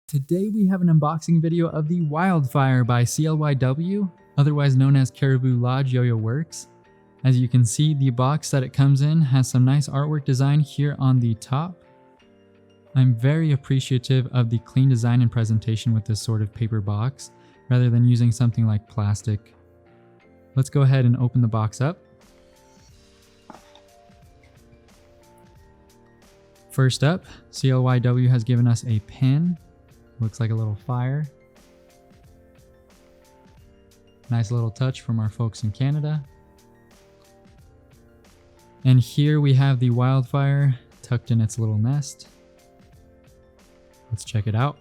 Today we have an unboxing video of the Wildfire by CLYW, otherwise known as CLYW YoYo Works. As you can see, the box that it comes in has some nice artwork design here on the top. I'm very appreciative of the clean design and presentation with this sort of paper box, rather than using something like plastic. Let's go ahead and open the box up. First up, CLYW has given us a pin. Looks like a little fire. Nice little touch from our folks in Canada. And here we have the Wildfire tucked in its little nest. Let's check it out.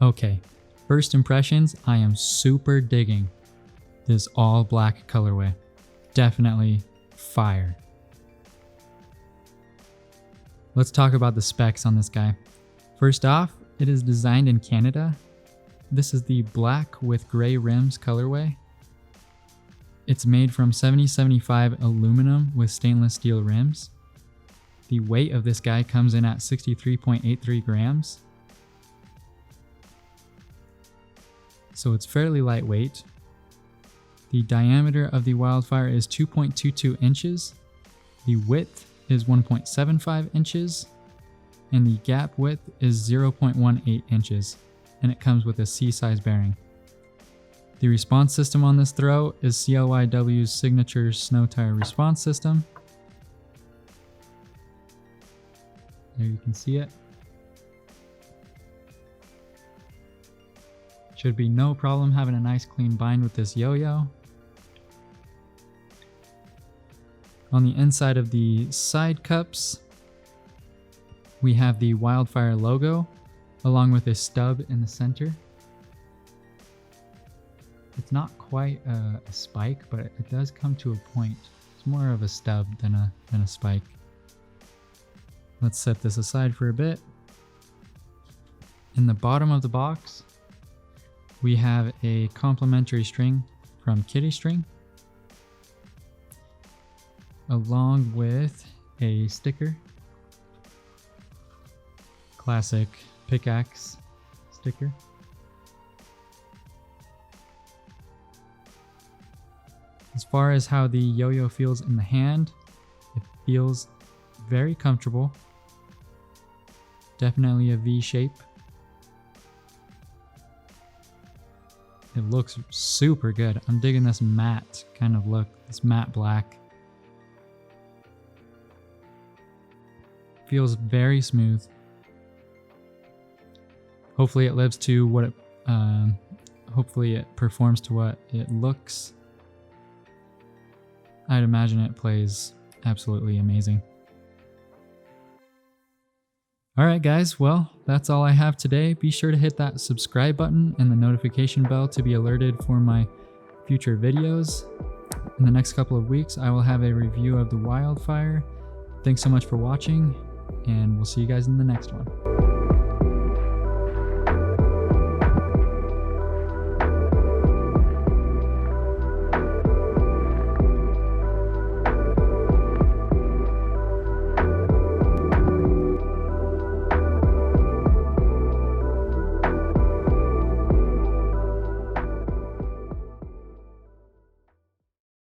Okay, first impressions, I am super digging this all black colorway. Definitely fire. Let's talk about the specs on this guy. First off, it is designed in Canada. This is the black with gray rims colorway. It's made from 7075 aluminum with stainless steel rims. The weight of this guy comes in at 63.83 grams. So it's fairly lightweight. The diameter of the Wildfire is 2.22 inches. The width is 1.75 inches, and the gap width is 0.18 inches, and it comes with a C-size bearing. The response system on this throw is CLYW's signature snow tire response system. There you can see it. Should be no problem having a nice clean bind with this yo-yo. On the inside of the side cups, we have the Wildfire logo, along with a stub in the center. It's not quite a spike, but it does come to a point. It's more of a stub than a spike. Let's set this aside for a bit. In the bottom of the box, we have a complimentary string from Kitty String, along with a sticker. Classic pickaxe sticker. As far as how the yo-yo feels in the hand, it feels very comfortable. Definitely a V shape. It looks super good. I'm digging this matte kind of look, this matte black. Feels very smooth. Hopefully it lives to what it, hopefully it performs to what it looks. I'd imagine it plays absolutely amazing. Alright guys, well, that's all I have today. Be sure to hit that subscribe button and the notification bell to be alerted for my future videos. In the next couple of weeks, I will have a review of the Wildfire. Thanks so much for watching, and we'll see you guys in the next one.